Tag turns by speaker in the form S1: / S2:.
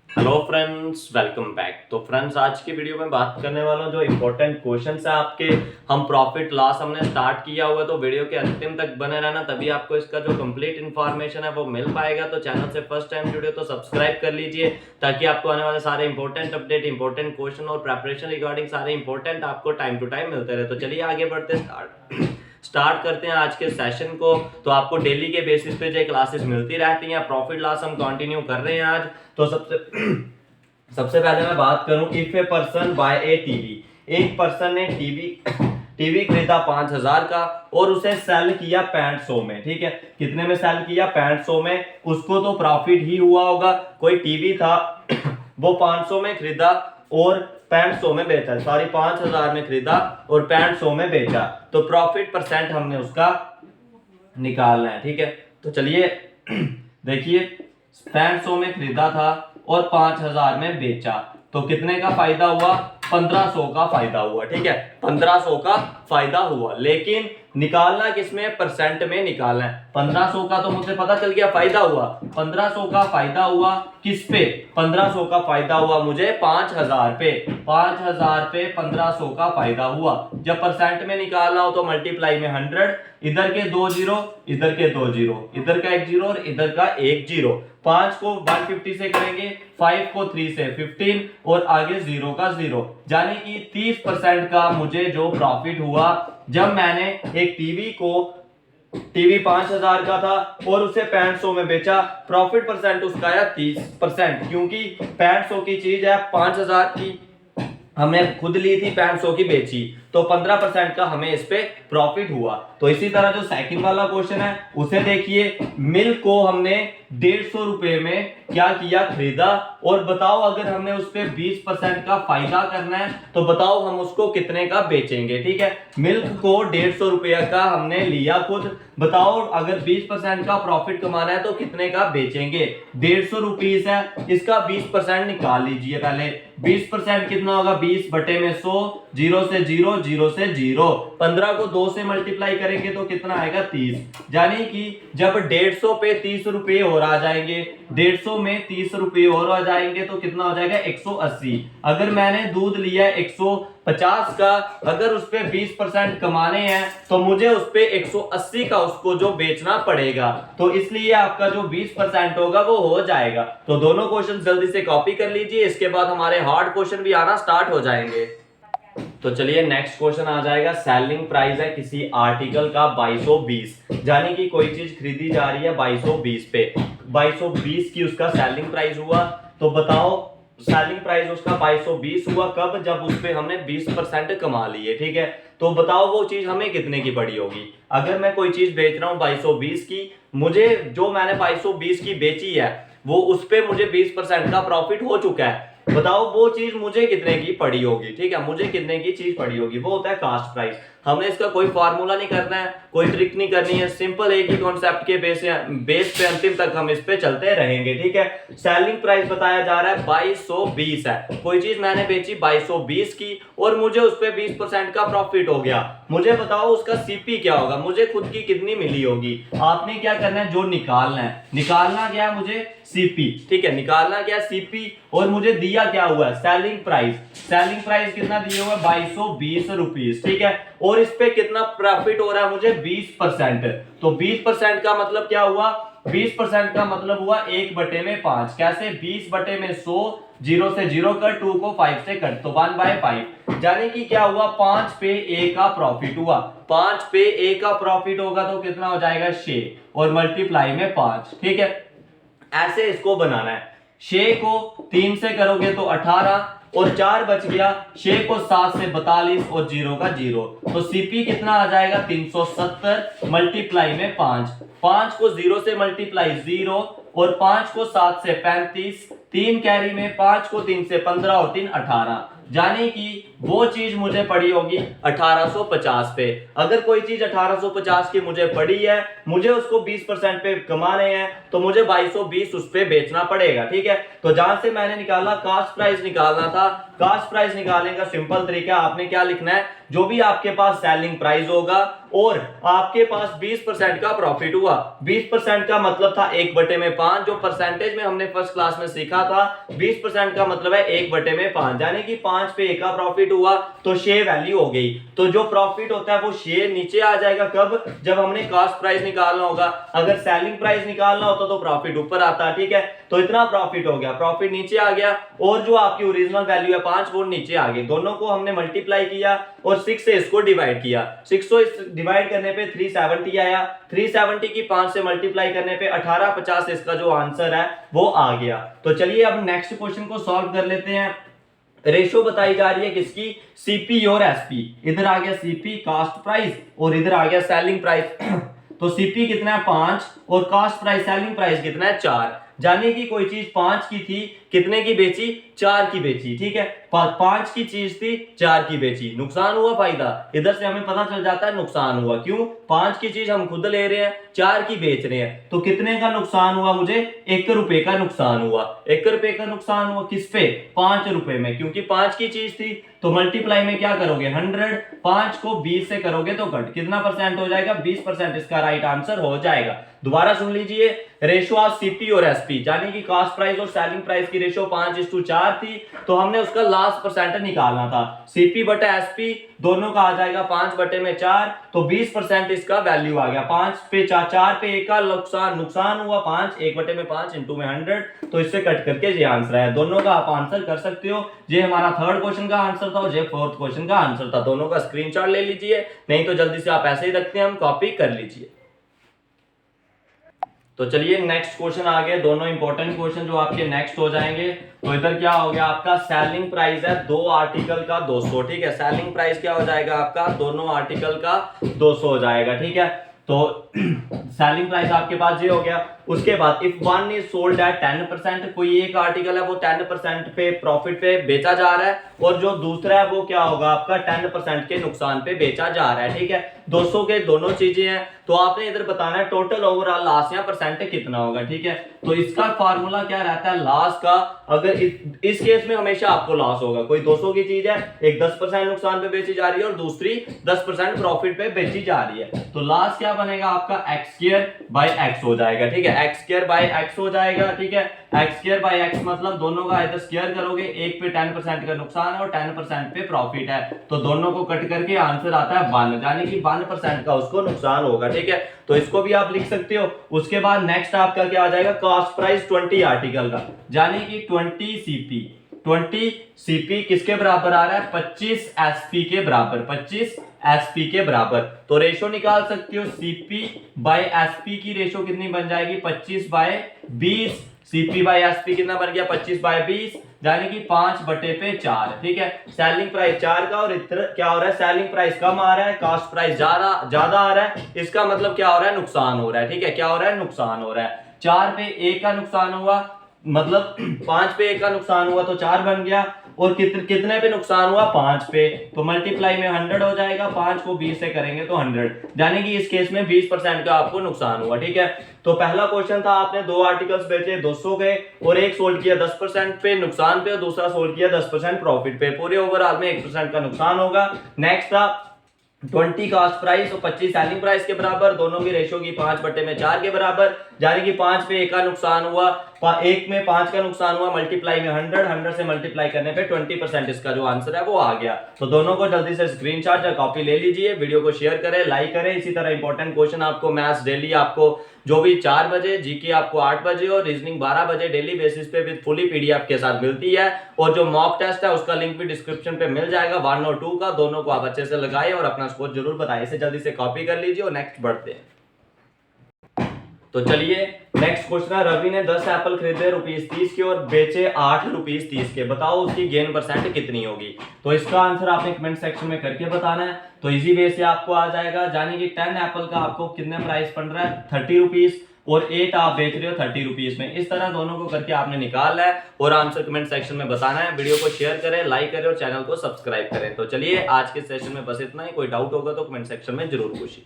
S1: Hello friends, welcome back. तो friends, आज की वीडियो में बात करने वाला हूं जो इंपॉर्टेंट क्वेश्चंस है आपके। हम प्रॉफिट लॉस हमने स्टार्ट किया हुआ है, तो वीडियो के अंतिम तक बने रहना, तभी आपको इसका जो कंप्लीट इन्फॉर्मेशन है वो मिल पाएगा। तो चैनल से फर्स्ट टाइम जुड़े तो सब्सक्राइब कर लीजिए, ताकि आपको आने वाले सारे इंपॉर्टेंट अपडेट, इंपॉर्टेंट क्वेश्चन और प्रेपरेशन रिगार्डिंग सारे इंपॉर्टेंट आपको टाइम टू टाइम मिलते रहे। तो चलिए आगे बढ़ते स्टार्ट करते हैं आज के सेशन को। तो आपको डेली के बेसिस पे जो क्लासेस मिलती रहती हैं, प्रॉफिट लॉस हम कंटिन्यू कर रहे हैं आज। तो सबसे पहले मैं बात करूं, if a person by A TV, एक पर्सन ने टीवी खरीदा 5,000 का और उसे सेल किया 6500 में। ठीक है, कितने में सेल किया? 6500 में। उसको तो प्रॉफिट ही हुआ होगा। कोई टीवी था वो 500 में खरीदा और 6500 में बेचा, सॉरी 5,000 में खरीदा और 6500 में बेचा, तो प्रॉफिट परसेंट हमने उसका निकालना है। ठीक है, तो चलिए देखिए, 6500 में खरीदा था और 5,000 में बेचा, तो कितने का फायदा हुआ? 1500 का फायदा हुआ। ठीक है, 1500 का फायदा हुआ, लेकिन निकालना किसमें? परसेंट में निकालना है। 1500 का तो मुझे पता चल गया फायदा हुआ। 1500 का फायदा हुआ किस पे? 1500 का फायदा हुआ मुझे 5,000 पे। 5,000 पे 1500 का फायदा हुआ। जब परसेंट में निकालना हो तो मल्टीप्लाई में 100, इधर के 2 जीरो, इधर के 2 जीरो, इधर का 1 जीरो और इधर का 1 जीरो। 5 को 150 से करेंगे, 5 को 3 से 15 और आगे 0 का 0, यानी कि 30% का मुझे जो प्रॉफिट हुआ जब मैंने एक टीवी 5,000 का था और उसे 6500 में बेचा। प्रॉफिट परसेंट उसका आया 30%, क्योंकि 6500 की चीज है, 5,000 की हमने खुद ली थी, 6500 की बेची, तो 15% का हमें इस पे प्रॉफिट हुआ। तो इसी तरह जो सेकंड वाला क्वेश्चन है उसे देखिए, मिल्क को हमने 150 रुपए में क्या किया? खरीदा। और बताओ, अगर हमने उस पे 20% का फायदा करना है तो बताओ हम उसको कितने का बेचेंगे? ठीक है, मिल्क को 150 रुपया का हमने लिया खुद, बताओ अगर 20% का प्रॉफिट कमाना है तो कितने का बेचेंगे? 150 रुपीज है, इसका 20% निकाल लीजिए पहले। 20% कितना होगा? 20 बटे में 100, 0 से 0, 0 से 0, 15 को 2 से मल्टीप्लाई करेंगे तो कितना आएगा? 30। यानी कि जब 150 पे 30 रुपए और आ जाएंगे, 150 में 30 रुपए और आ जाएंगे तो कितना हो जाएगा? 180। अगर मैंने दूध लिया 150 का, अगर उस पे 20% कमाने हैं तो मुझे उस पे 180 का उसको जो बेचना पड़ेगा, तो इसलिए आपका जो 20% होगा वो हो जाएगा। तो दोनों क्वेश्चन जल्दी से कॉपी कर लीजिए, इसके बाद हमारे हार्ड क्वेश्चन भी आना स्टार्ट हो जाएंगे। तो चलिए नेक्स्ट क्वेश्चन आ जाएगा, सेलिंग प्राइस है किसी आर्टिकल का 2220, यानी कि कोई चीज खरीदी जा रही है 2220 पे, 2220 की उसका सेलिंग प्राइस हुआ। तो बताओ, सेलिंग प्राइस उसका 2220 हुआ कब? जब उस पे हमने 20% कमा लिए। ठीक है, तो बताओ वो चीज हमें कितने की पड़ी होगी? अगर मैं कोई चीज बेच रहा हूं 2220 की, मुझे जो मैंने 2220 की बेची है वो उस पे मुझे 20% का प्रॉफिट हो चुका है, बताओ वो चीज मुझे कितने की पड़ी होगी? ठीक है, मुझे कितने की चीज पड़ी होगी? वो होता है कास्ट प्राइस। हमने इसका कोई फार्मूला नहीं करना है, कोई ट्रिक नहीं करनी है, सिंपल एक ही कॉन्सेप्ट के बेस पे अंतिम तक हम इस पे चलते रहेंगे। ठीक है, सेलिंग प्राइस बताया जा रहा है 2220 है, कोई चीज मैंने बेची 2220 की और मुझे उस पे 20% का प्रॉफिट हो गया। मुझे बताओ उसका सीपी क्या होगा, मुझे खुद की कितनी मिली होगी? आपने क्या करना है, जो निकालना है, निकालना क्या है मुझे? सीपी। ठीक है, निकालना क्या? सीपी। और मुझे दिया क्या हुआ है? Selling price. सेलिंग प्राइस कितना दिया हुआ है? 2220 रुपीज। ठीक है, और इस पे कितना प्रॉफिट हो रहा है मुझे? 20%। तो 20% का मतलब क्या हुआ? 20% का मतलब हुआ 1 बटे में 5। कैसे? 20 बटे में 100, 0 से 0 कर, 2 को 5 से कट, तो 1/5, यानी कि क्या हुआ? 5 पे ए का प्रॉफिट हुआ। 5 पे ए का प्रॉफिट होगा तो कितना हो जाएगा? 6 और मल्टीप्लाई में 5। ठीक है, ऐसे इसको बनाना है। 6 को 3 से करोगे तो 18 और 4 बच गया, 6 को 7 से 42 और 0 का 0, तो सीपी कितना आ जाएगा? 370 मल्टीप्लाई में 5। 5 को 0 से मल्टीप्लाई 0 और 5 को 7 से 35, 3 कैरी में, 5 को 3 से 15 और 3 18, यानी कि वो चीज मुझे पड़ी होगी 1850 पे। अगर कोई चीज 1850 की मुझे पड़ी है, मुझे उसको 20% पे कमाने हैं, तो मुझे 2220 उस पे बेचना पड़ेगा। ठीक है, तो जहां से मैंने निकाला कास्ट प्राइस निकालना था, कास्ट प्राइस निकालने का सिंपल तरीका, आपने क्या लिखना है, जो भी आपके पास सेलिंग प्राइस होगा और आपके पास 20% का प्रॉफिट हुआ। 20% का मतलब था 1/5, जो परसेंटेज में हमने फर्स्ट क्लास में सीखा था। 20% का मतलब है 1/5, यानी कि 5 पे 1 का प्रॉफिट हुआ तो शेयर वैल्यू हो गई। तो जो प्रॉफिट होता है वो शेयर नीचे आ जाएगा, कब, जब हमने कास्ट प्राइस निकालना होगा। अगर सेलिंग प्राइस निकालना होता तो प्रॉफिट ऊपर आता, ठीक है। तो इतना प्रॉफिट हो गया, प्रॉफिट नीचे आ गया, और जो आपकी ओरिजिनल वैल्यू है 5 वो नीचे आ गई। दोनों को हमने मल्टीप्लाई किया और 6 से इसको डिवाइड किया। 6 को डिवाइड करने पे 370 आया। 370 की 5 से मल्टीप्लाई करने पे 1850 इसका जो आंसर है वो आ गया। तो चलिए अब नेक्स्ट क्वेश्चन को सॉल्व कर लेते हैं। रेशो बताई जा रही है किसकी, सीपी और एसपी। इधर आ गया सीपी कास्ट प्राइस और इधर आ गया सेलिंग प्राइस। तो सीपी कितना है 5 और कास्ट प्राइस सेलिंग प्राइस कितना है 4। जाने की कोई चीज 5 की थी, कितने की बेची, 4 की बेची, ठीक है। 5 की चीज थी 4 की बेची, नुकसान हुआ फायदा, इधर से हमें पता चल जाता है नुकसान हुआ। क्यों, 5 की चीज हम खुद ले रहे हैं, 4 की बेच रहे हैं, तो कितने का नुकसान हुआ, मुझे 1 रुपए का नुकसान हुआ। 1 रुपए का नुकसान हुआ किस पे, 5 रुपए में, क्योंकि 5 की चीज थी। तो मल्टीप्लाई में क्या करोगे 100, 5 को 20 से करोगे तो कट कितना परसेंट हो जाएगा, 20%। इसका राइट आंसर हो जाएगा। दोबारा सुन लीजिए, रेशो ऑफ सीपी और एसपी, यानी कि कास्ट प्राइस और सेलिंग प्राइस की रेशो 5:4 थी, तो हमने उसका लास्ट परसेंट निकालना था। सीपी बटा एसपी दोनों का आ जाएगा 5/4, तो 20% इसका वैल्यू आ गया। 5 पे 4 पे 1 का नुकसान हुआ, 5 1/5 इंटू में 100, तो इससे कट करके ये आंसर है। दोनों का आप आंसर कर सकते हो। ये हमारा थर्ड क्वेश्चन का आंसर था और ये फोर्थ क्वेश्चन का आंसर था। दोनों का स्क्रीनशॉट ले लीजिए, नहीं तो जल्दी से आप ऐसे ही रखते हैं, हम कॉपी कर लीजिए। तो चलिए नेक्स्ट क्वेश्चन आ गए, दोनों इंपॉर्टेंट क्वेश्चन जो आपके नेक्स्ट हो जाएंगे। तो इधर क्या हो गया, आपका सेलिंग प्राइस है 2 आर्टिकल का 200, ठीक है। सेलिंग प्राइस क्या हो जाएगा आपका, दोनों आर्टिकल का 200 हो जाएगा, ठीक है। तो सेलिंग प्राइस आपके पास ये हो गया। उसके बाद if one is sold at 10%, कोई एक आर्टिकल है वो 10% पे प्रॉफिट पे बेचा जा रहा है, और जो दूसरा है वो क्या होगा आपका 10% के नुकसान पे बेचा जा रहा है, ठीक है। 200 के दोनों चीजें हैं, तो आपने इधर बताना है टोटल ओवरऑल लॉस या परसेंट कितना होगा, ठीक है। तो इसका फार्मूला क्या रहता है लॉस का, अगर इस केस में हमेशा आपको लॉस होगा। कोई 200 की चीज है, एक 10% नुकसान पे बेची जा रही है और दूसरी 10% प्रॉफिट पे बेची जा रही है, तो लॉस क्या बनेगा आपका x² हो जाएगा, ठीक है। x² हो जाएगा, ठीक है। x² मतलब दोनों का इधर स्क्वायर करोगे, एक पे 10% का नुकसान है और 10% पे प्रॉफिट है, तो दोनों को कट करके आंसर आता है 1, यानी कि 1% का उसको नुकसान होगा, ठीक है। तो इसको भी आप लिख सकते हो। उसके बाद नेक्स्ट आपका क्या आ जाएगा, कॉस्ट प्राइस 20 आर्टिकल का, यानी कि 20 सीपी किसके बराबर आ रहा है, 25 एसपी के बराबर, 25 एसपी के बराबर। तो रेशो निकाल सकते हो, सीपी बाय एसपी की रेशो कितनी बन जाएगी, 25/20। सीपी बाय एसपी कितना बन गया, 25/20, यानी कि 5/4, ठीक है। सेलिंग प्राइस 4 का और इधर क्या हो रहा है, सेलिंग प्राइस कम आ रहा है, कास्ट प्राइस ज्यादा आ रहा है, इसका मतलब क्या हो रहा है, नुकसान हो रहा है, ठीक है। क्या हो रहा है, नुकसान हो रहा है। 4 पे 1 का नुकसान हुआ, मतलब 5 पे 1 का नुकसान हुआ तो 4 बन गया, और कितने पे नुकसान हुआ, 5 पे, तो मल्टीप्लाई में 100 हो जाएगा। 5 को 20 से करेंगे तो 100, यानी कि इस केस में 20% का आपको नुकसान हुआ, ठीक है। तो पहला क्वेश्चन था, आपने 2 आर्टिकल्स बेचे 200 के, और एक सोल्ड किया 10% पे नुकसान पे और दूसरा सोल्ड किया 10% प्रॉफिट पे, पूरे ओवरऑल में 1% का नुकसान होगा। नेक्स्ट था 20 कास्ट प्राइस और 25 सेलिंग प्राइस के बराबर, दोनों की रेशो की 5/4 के बराबर, यानी कि 5 पे 1 का नुकसान हुआ, 1 में 5 का नुकसान हुआ, मल्टीप्लाई में 100 से मल्टीप्लाई करने पे 20% इसका जो आंसर है वो आ गया। तो दोनों को जल्दी से स्क्रीनशॉट या कॉपी ले लीजिए, वीडियो को शेयर करें, लाइक करें। इसी तरह इंपॉर्टेंट क्वेश्चन आपको मैथ्स डेली आपको जो भी 4 बजे, जीके आपको 8 बजे और रीजनिंग 12 बजे डेली बेसिस पे विद फुली पीडीएफ के साथ मिलती है, और जो मॉक टेस्ट है उसका लिंक भी डिस्क्रिप्शन पे मिल जाएगा 1 और 2 का, दोनों को आप अच्छे से लगाएं और अपना स्कोर जरूर बताएं। इसे जल्दी से कॉपी कर लीजिए और नेक्स्ट बढ़ते हैं। तो चलिए नेक्स्ट क्वेश्चन है, रवि ने 10 एप्पल खरीदे ₹30 के और बेचे ₹8 के, बताओ उसकी गेन परसेंट कितनी होगी। तो इसका आंसर आपने कमेंट सेक्शन में करके बताना है। तो इजी वे से आपको आ जाएगा, यानी कि 10 एप्पल का आपको कितने प्राइस पड़ रहा है, ₹30, और 8 आप बेच रहे हो ₹30 में। इस तरह दोनों को करके आपने निकालना है और आंसर कमेंट सेक्शन में बताना है। वीडियो को शेयर करें, लाइक करें और चैनल को सब्सक्राइब करें। तो चलिए आज के सेशन में बस इतना ही, कोई डाउट होगा तो कमेंट सेक्शन में जरूर पूछिए।